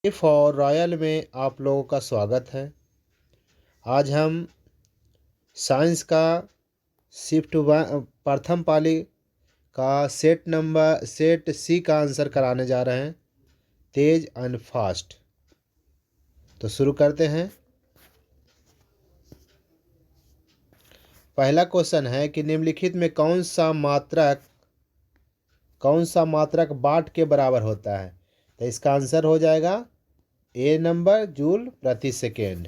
For royal में आप लोगों का स्वागत है। आज हम साइंस का शिफ्ट प्रथम पाली का सेट सी का आंसर कराने जा रहे हैं, तेज एंड फास्ट। तो शुरू करते हैं। पहला क्वेश्चन है कि निम्नलिखित में कौन सा मात्रक वाट के बराबर होता है। तो इसका आंसर हो जाएगा ए नंबर, जूल प्रति सेकेंड।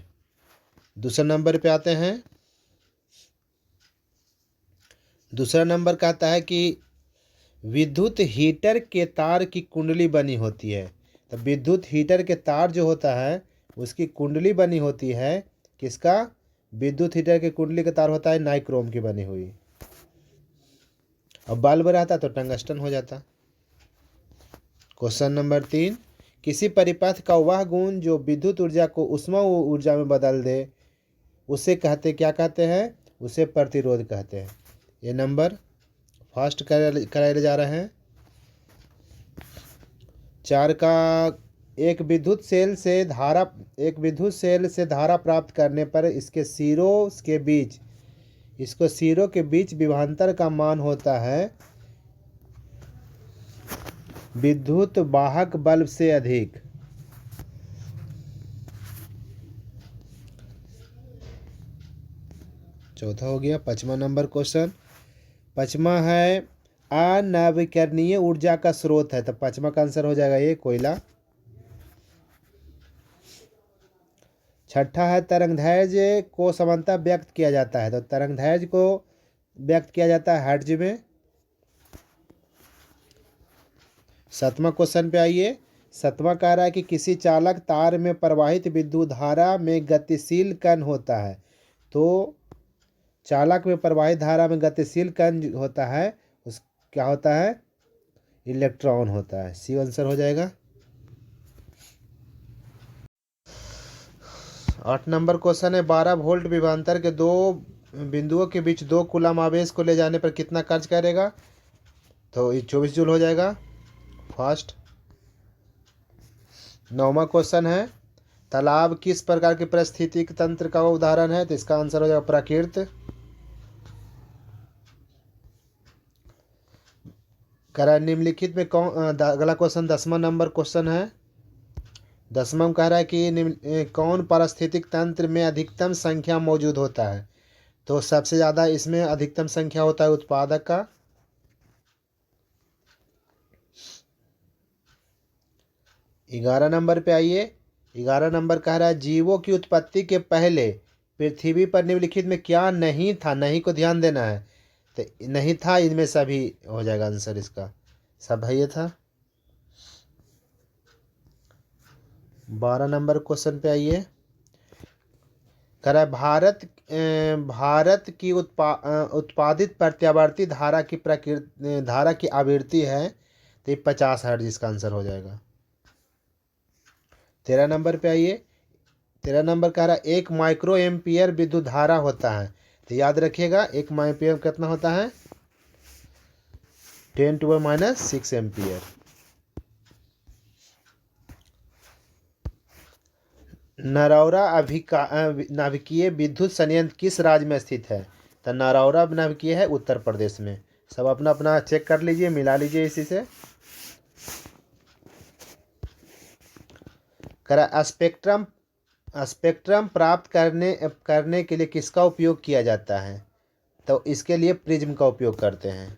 दूसरा नंबर पे आते हैं। दूसरा नंबर कहता है कि विद्युत हीटर के तार की कुंडली बनी होती है। तो विद्युत हीटर के तार जो होता है उसकी कुंडली बनी होती है किसका? विद्युत हीटर की कुंडली का तार होता है नाइक्रोम की बनी हुई। अब बल्ब रहता तो टंगस्टन हो जाता। क्वेश्चन नंबर 3, किसी परिपथ का वह गुण जो विद्युत ऊर्जा को ऊष्मा ऊर्जा में बदल दे उसे क्या कहते हैं? उसे प्रतिरोध कहते हैं। ये नंबर फास्ट कराए जा रहे हैं। 4 का एक विद्युत सेल से धारा प्राप्त करने पर इसको सिरों के बीच विभवांतर का मान होता है विद्युत वाहक बल्ब से अधिक। चौथा हो गया। 5वां नंबर क्वेश्चन। 5वां है अनवीकरणीय ऊर्जा का स्रोत है। तो 5वां का आंसर हो जाएगा ये कोयला। 6ठा है तरंगदैर्घ्य को समानता व्यक्त किया जाता है। तो तरंगदैर्घ्य को व्यक्त किया जाता है हर्ट्ज में। 7वां क्वेश्चन पे आइए। 7वां कह रहा है कि किसी चालक तार में प्रवाहित विद्युत धारा में गतिशील कण होता है। तो चालक में प्रवाहित धारा में गतिशील कण होता है उस क्या होता है? इलेक्ट्रॉन होता है। सी आंसर हो जाएगा। 8 नंबर क्वेश्चन है 12 वोल्ट विभवांतर के दो बिंदुओं के बीच 2 कूलम आवेश को ले जाने पर कितना कार्य करेगा? तो ये 24 जूल हो जाएगा। फास्ट। 9वां क्वेश्चन है तालाब किस प्रकार के पारिस्थितिक तंत्र का उदाहरण है? तो इसका आंसर हो जाएगा प्राकृत। निम्नलिखित में अगला क्वेश्चन 10वां नंबर क्वेश्चन है। 10वां में कह रहा है कि कौन पारिस्थितिक तंत्र में अधिकतम संख्या मौजूद होता है? तो सबसे ज़्यादा इसमें अधिकतम संख्या होता है उत्पादक का। 11 नंबर पे आइए। 11 नंबर कह रहा है जीवों की उत्पत्ति के पहले पृथ्वी पर निम्नलिखित में क्या नहीं था? नहीं को ध्यान देना है। तो नहीं था इनमें सभी हो जाएगा आंसर इसका। सब है ये था। 12 नंबर क्वेश्चन पे आइए। कह रहा है भारत की उत्पादित प्रत्यावर्ती धारा की आवृत्ति है। तो ये 50 हर्ट्ज इसका आंसर हो जाएगा। 13 नंबर पे आइए। 13 नंबर कह रहा है 1 माइक्रो एम्पियर विद्युत धारा होता है। तो याद रखिएगा 1 माइक्रो कितना होता है? 10⁻⁻⁶ एम्पियर। नरौरा नाभिकीय विद्युत संयंत्र किस राज्य में स्थित है? तो नरौरा नाभिकीय है उत्तर प्रदेश में। सब अपना अपना चेक कर लीजिए, मिला लीजिए इसी से। करा स्पेक्ट्रम प्राप्त करने के लिए किसका उपयोग किया जाता है? तो इसके लिए प्रिज्म का उपयोग करते हैं।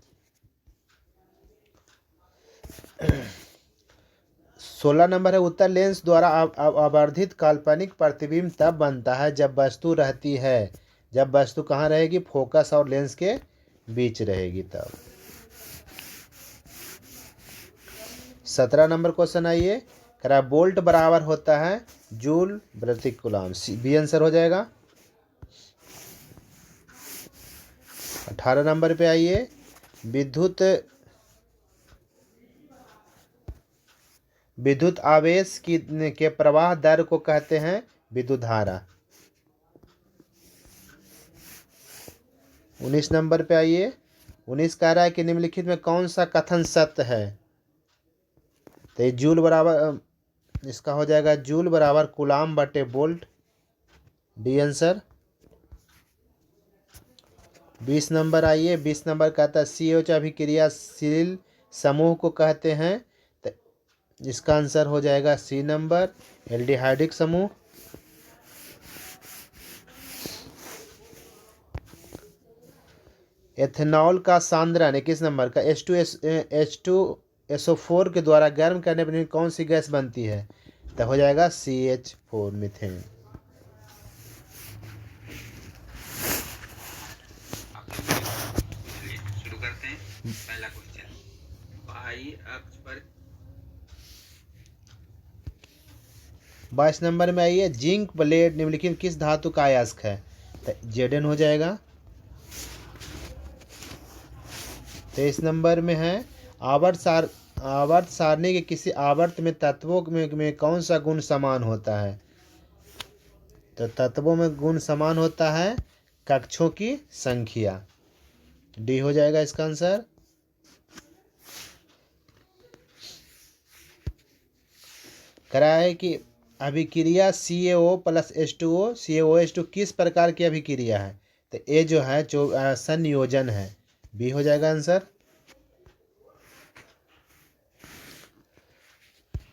16 नंबर है उत्तर लेंस द्वारा आवर्धित काल्पनिक प्रतिबिंब तब बनता है जब वस्तु कहाँ रहेगी? फोकस और लेंस के बीच रहेगी तब। 17 नंबर क्वेश्चन आइए। कह रहा है बोल्ट बराबर होता है जूल प्रति कूलम। बी आंसर हो जाएगा। 18 नंबर पे आइए। विद्युत आवेश के प्रवाह दर को कहते हैं विद्युत धारा। 19 नंबर पे आइए। 19 कह रहा है कि निम्नलिखित में कौन सा कथन सत्य है? तो ये जूल बराबर इसका हो जाएगा जूल बराबर कूलाम बटे वोल्ट, डी आंसर। 20 नंबर आइए, 20 नंबर कहता है CH अभिक्रियाशील समूह को कहते हैं, तो इसका आंसर हो जाएगा सी नंबर, एल्डिहाइडिक समूह। एथेनॉल का सांद्रण 21 नंबर का H2SO4 के द्वारा गर्म करने पर कौन सी गैस बनती है, तो हो जाएगा CH4 मीथेन। शुरू करते हैं। पहला क्वेश्चन, बाई अक्ष पर 22 नंबर में आइए, जिंक ब्लेड निम्नलिखित किस धातु का अयस्क है, तो Zn हो जाएगा। 23 नंबर में है, आवर्त सारणी के किसी आवर्त में तत्वों में कौन सा गुण समान होता है, तो तत्वों में गुण समान होता है कक्षों की संख्या, डी हो जाएगा इसका आंसर। करा है कि अभिक्रिया CaO प्लस H2O CaOH2 किस प्रकार की अभिक्रिया है, तो ये जो है संयोजन है, बी हो जाएगा आंसर।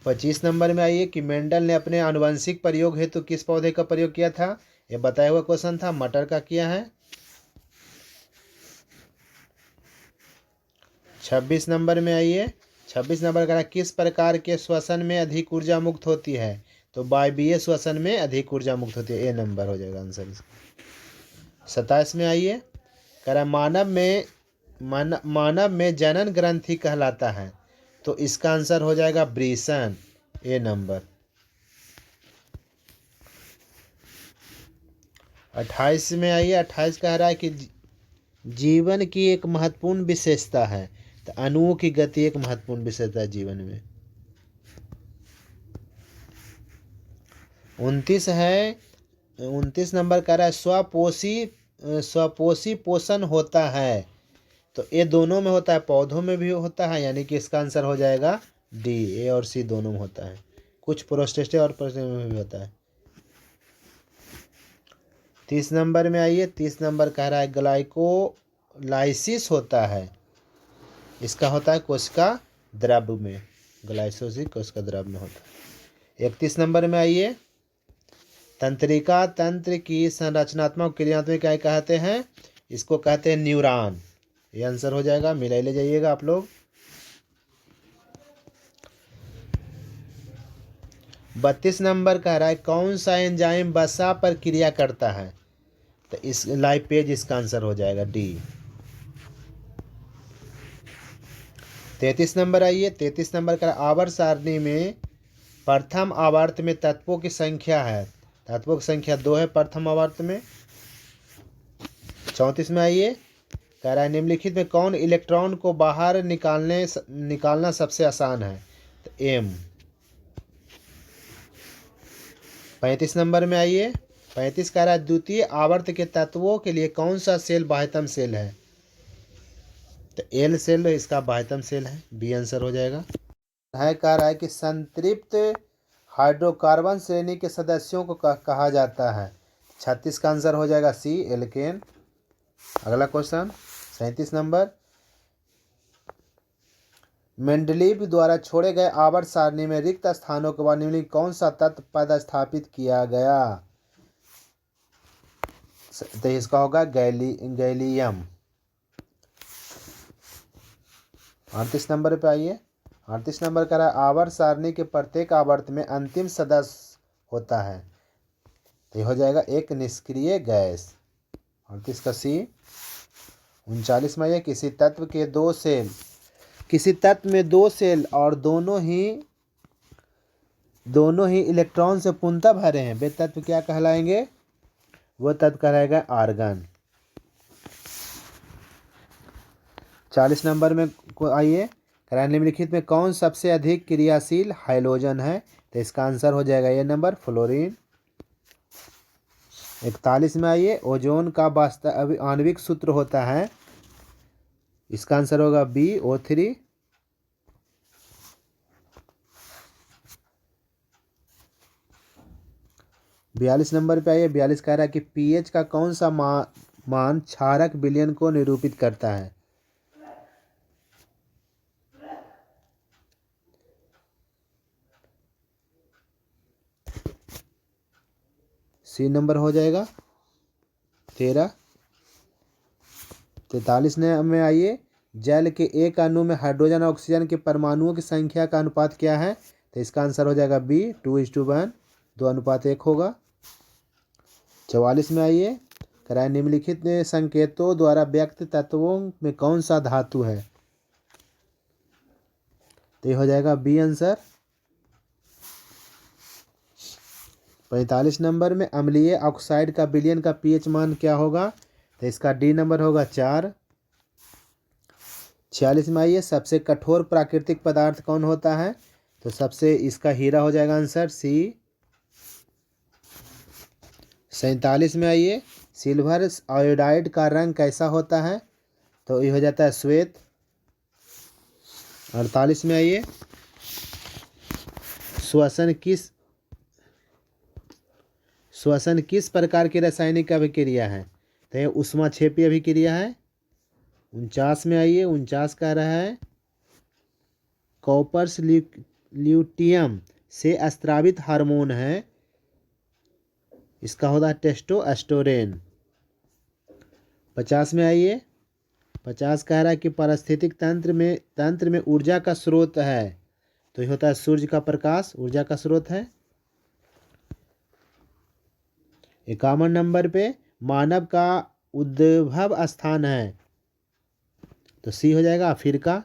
25 नंबर में आइए कि मेंडल ने अपने आनुवंशिक प्रयोग हेतु किस पौधे का प्रयोग किया था, ये बताया हुआ क्वेश्चन था, मटर का किया है। 26 नंबर में आइए, 26 नंबर का किस प्रकार के श्वसन में अधिक ऊर्जा मुक्त होती है, तो वायवीय श्वसन में अधिक ऊर्जा मुक्त होती है, ए नंबर हो जाएगा आंसर इसका। 27 में आइए, कह रहा मानव में जनन ग्रंथि कहलाता है, तो इसका आंसर हो जाएगा ब्रीसन, ए नंबर। 28 में आइए, 28 कह रहा है कि जीवन की एक महत्वपूर्ण विशेषता है, तो अणुओं की गति एक महत्वपूर्ण विशेषता है जीवन में। 29 है, 29 नंबर कह रहा है स्वपोषी पोषण होता है, तो ये दोनों में होता है, पौधों में भी होता है, यानी कि इसका आंसर हो जाएगा डी, ए और सी दोनों में होता है, कुछ प्रोस्टेटे और प्रोस्टेट में भी होता है। 30 नंबर में आइए, 30 नंबर कह रहा है ग्लाइकोलाइसिस होता है, इसका होता है कोशिका द्रव में, ग्लाइकोलाइसिस कोशिका द्रव में होता है। 31 नंबर में आइए, तंत्रिका तंत्र की संरचनात्मक क्रियात्मक क्या कहते हैं, इसको कहते हैं न्यूरॉन, ये आंसर हो जाएगा, मिला ले जाइएगा आप लोग। 32 नंबर कह रहा है कौन सा एंजाइम वसा पर क्रिया करता है, तो इस लाइपेज इसका आंसर हो जाएगा डी। 33 नंबर आइए, 33 नंबर का आवर्त सारणी में प्रथम आवर्त में तत्वों की संख्या है, तत्वों की संख्या 2 है प्रथम आवर्त में। 34 में आइए, कह रहा है निम्नलिखित में कौन इलेक्ट्रॉन को बाहर निकालना सबसे आसान है, तो एम। 35 नंबर में आइए, 35 कह रहा है द्वितीय आवर्त के तत्वों के लिए कौन सा सेल बाह्यतम सेल है, तो एल सेल इसका बाह्यतम सेल है, बी आंसर हो जाएगा। है कह रहा है कि संतृप्त हाइड्रोकार्बन श्रेणी के सदस्यों को कहा जाता है, 36 का आंसर हो जाएगा सी, एल्केन। अगला क्वेश्चन 37 नंबर, मेंडलीव द्वारा छोड़े गए आवर्त सारणी में रिक्त स्थानों के बाद निम्नलिखित कौन सा तत्व पदस्थापित किया गया, तो इसका होगा गैलियम। 38 नंबर पे आइए, 38 नंबर का आवर्त सारणी के प्रत्येक आवर्त में अंतिम सदस्य होता है, तो ये हो जाएगा एक निष्क्रिय गैस, 38 का सी। 39 में ये किसी तत्व में दो सेल और दोनों ही इलेक्ट्रॉन से पूर्णतः भरे हैं, वे तत्व क्या कहलाएंगे, वो तत्व कहलाएगा आर्गन। 40 नंबर में आइए, निम्नलिखित में कौन सबसे अधिक क्रियाशील हाइड्रोजन है, तो इसका आंसर हो जाएगा ये नंबर, फ्लोरीन। 41 में आइए, ओजोन का वास्तविक आणविक सूत्र होता है, इसका आंसर होगा BO3। 42 नंबर पे आइए। 42 कह रहा है कि पीएच का कौन सा मान क्षारक विलयन को निरूपित करता है। सी नंबर हो जाएगा 13। 43 में आइए। जल के एक अणु में हाइड्रोजन और ऑक्सीजन के परमाणुओं की संख्या का अनुपात क्या है? तो इसका आंसर हो जाएगा बी 2:1, 2:1 होगा। 44 में आइए। कराए निम्नलिखित संकेतों द्वारा व्यक्त तत्वों में कौन सा धातु है? तो ये हो जाएगा बी आंसर। 45 नंबर में अम्लीय ऑक्साइड का विलयन का पीएच मान क्या होगा? तो इसका डी नंबर होगा 4। 46 में आइए। सबसे कठोर प्राकृतिक पदार्थ कौन होता है? तो सबसे इसका हीरा हो जाएगा आंसर सी। 47 में आइए। सिल्वर आयोडाइड का रंग कैसा होता है? तो ये हो जाता है श्वेत। 48 में आइए। श्वसन किस प्रकार की रासायनिक अभिक्रिया है? तो ये ऊष्माक्षेपी अभिक्रिया है। 49 में आइए। 49 कह रहा है कॉपर्स ल्यूटियम से स्रावित हार्मोन है, इसका होता है टेस्टोस्टेरोन। 50 में आइए। 50 कह रहा है कि पारिस्थितिक तंत्र में ऊर्जा का स्रोत है, तो ये होता है सूर्य का प्रकाश ऊर्जा का स्रोत है। 51 नंबर पे मानव का उद्भव स्थान है, तो सी हो जाएगा अफ्रीका।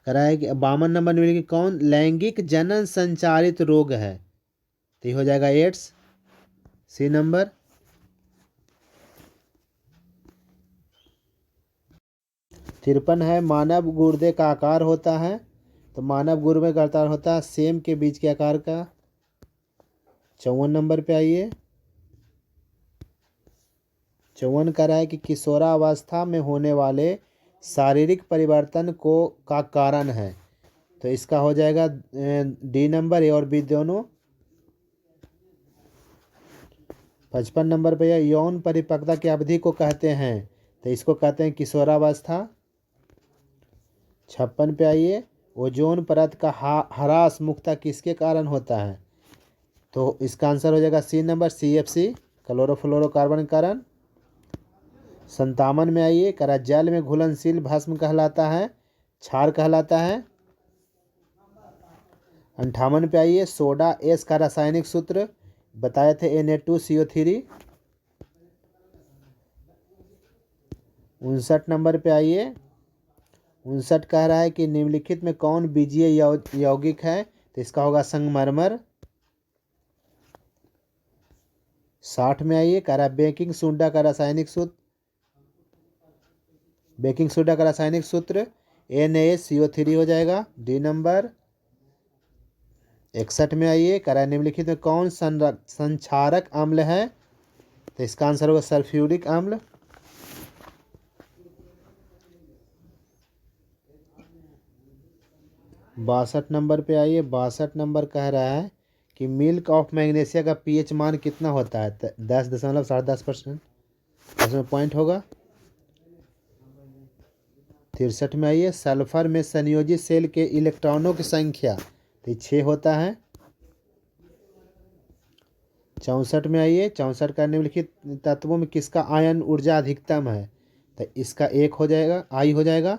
कराए कि 52 नंबर में कौन लैंगिक जनन संचालित रोग है? तो ये हो जाएगा एड्स, सी नंबर। 53 है मानव गुर्दे का आकार होता है, तो मानव गुर्दे का आकार होता है सेम के बीच के आकार का। 54 नंबर पे आइए। 54 कह रहा है कि किशोरावस्था में होने वाले शारीरिक परिवर्तन का कारण है, तो इसका हो जाएगा डी नंबर, ए और बी दोनों। 55 नंबर पे यौन परिपक्वता की अवधि को कहते हैं, तो इसको कहते हैं किशोरावस्था। 56 पे आइए। ओजोन परत का ह्रास मुख्यतः किसके कारण होता है? तो इसका आंसर हो जाएगा सी नंबर, CFC क्लोरोफ्लोरोकार्बन कारण। 57 में आइए। करा जल में घुलनशील भस्म कहलाता है, क्षार कहलाता है। 58 पे आइए। सोडा एस का रासायनिक सूत्र बताए थे Na2CO3। 59 नंबर पे आइए। 59 कह रहा है कि निम्नलिखित में कौन बीजीय यौगिक है? तो इसका होगा संगमरमर। 60 में आइए। कह रहा है बेकिंग सोडा का रासायनिक सूत्र NaCO3 हो जाएगा, डी नंबर। 61 में आइए। कह रहा है निम्नलिखित में कौन संक्षारक अम्ल है? तो इसका आंसर होगा सल्फ्यूरिक अम्ल। 62 नंबर पे आइए। 62 नंबर कह रहा है कि मिल्क ऑफ मैग्नीशिया का पीएच मान कितना होता है? 10.10% इसमें पॉइंट होगा। 63 में आइए। सल्फर में संयोजित सेल के इलेक्ट्रॉनों की संख्या तो 6 होता है। 64 में आइए। 64 का निम्नलिखित तत्वों में किसका आयन ऊर्जा अधिकतम है? तो इसका एक हो जाएगा, आई हो जाएगा,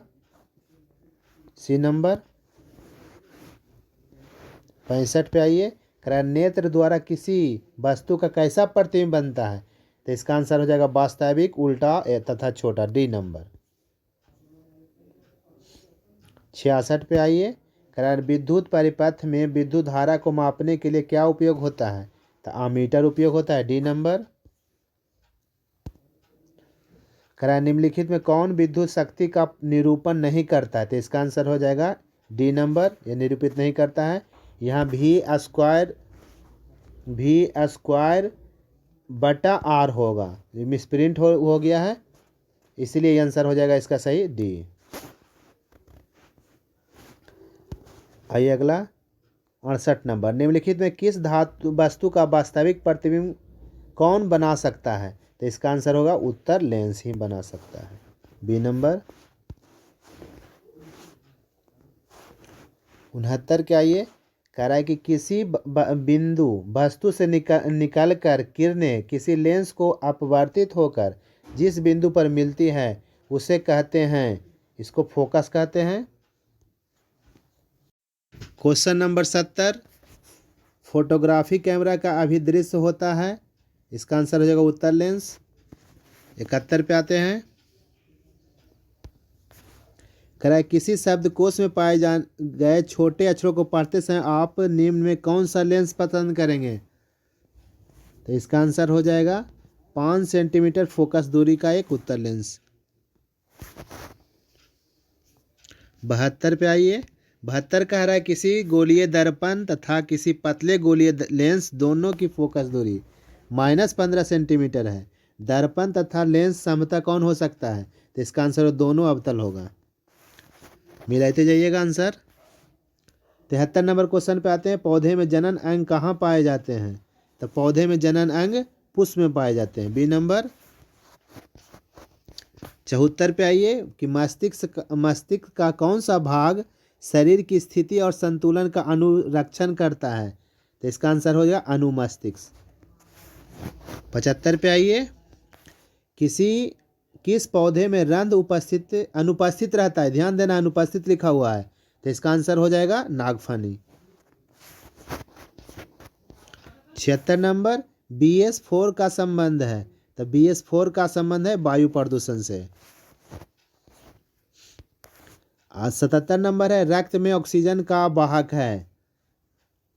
सी नंबर। 65 पे आइए। कह नेत्र द्वारा किसी वस्तु का कैसा प्रतिबिंब बनता है? तो इसका आंसर हो जाएगा वास्तविक, उल्टा तथा छोटा, डी नंबर। 66 पे आइए। कह विद्युत परिपथ में विद्युत धारा को मापने के लिए क्या उपयोग होता है? तो आमीटर उपयोग होता है, डी नंबर। कह निम्नलिखित में कौन विद्युत शक्ति का निरूपण नहीं करता है? तो इसका आंसर हो जाएगा डी नंबर, ये निरूपित नहीं करता है। यहाँ V² बटा R होगा, ये मिसप्रिंट हो गया है, इसलिए ये आंसर हो जाएगा इसका सही डी। आइए अगला। 68 नंबर, निम्नलिखित में किस धातु वस्तु का वास्तविक प्रतिबिंब कौन बना सकता है? तो इसका आंसर होगा उत्तर लेंस ही बना सकता है। B number. 69 क्या ये कह रहा है कि किसी बिंदु वस्तु से निकल कर किरणें किसी लेंस को अपवर्तित होकर जिस बिंदु पर मिलती है उसे कहते हैं, इसको फोकस कहते हैं। क्वेश्चन नंबर 70, फोटोग्राफी कैमरा का अभिदृश्य होता है, इसका आंसर हो जाएगा उत्तर लेंस। 71 पे आते हैं, कह रहा है किसी शब्दकोश में पाए गए छोटे अक्षरों को पढ़ते समय आप निम्न में कौन सा लेंस पसंद करेंगे? तो इसका आंसर हो जाएगा 5 सेंटीमीटर फोकस दूरी का एक उत्तर लेंस। 72 पे आइए। 72 कह रहा है किसी गोलीय दर्पण तथा किसी पतले गोलीय लेंस दोनों की फोकस दूरी -15 सेंटीमीटर है। दर्पण तथा लेंस समतल कौन हो सकता है? तो इसका आंसर दोनों अवतल होगा। मिलाते जाइएगा आंसर। 73 नंबर क्वेश्चन पे आते हैं, पौधे में जनन अंग कहाँ पाए जाते हैं? तो पौधे में जनन अंग पुष्प में पाए जाते हैं। B number. 74 पे आइए कि मस्तिष्क का कौन सा भाग शरीर की स्थिति और संतुलन का अनुरक्षण करता है? तो इसका आंसर हो जाएगा अनुमस्तिष्क। 75 पे आइए, किस पौधे में रंध्र अनुपस्थित रहता है? ध्यान देना, अनुपस्थित लिखा हुआ है, तो इसका आंसर हो जाएगा नागफनी। 76 नंबर, BS4 का संबंध है, तो BS4 का संबंध है वायु प्रदूषण से। 77 नंबर है, रक्त में ऑक्सीजन का वाहक है,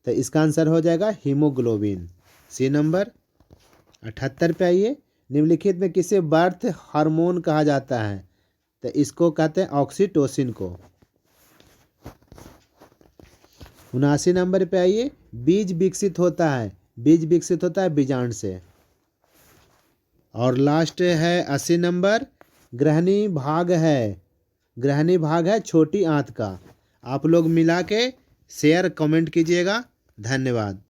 तो इसका आंसर हो जाएगा हीमोग्लोबिन। सी नंबर। 78 पे आइए, निम्नलिखित में किसे बर्थ हार्मोन कहा जाता है? तो इसको कहते हैं ऑक्सीटोसिन को। 79 नंबर पे आइए, बीज विकसित होता है बीजांड से। और लास्ट है 80 नंबर, ग्रहणी भाग है छोटी आंत का। आप लोग मिला के शेयर कमेंट कीजिएगा। धन्यवाद।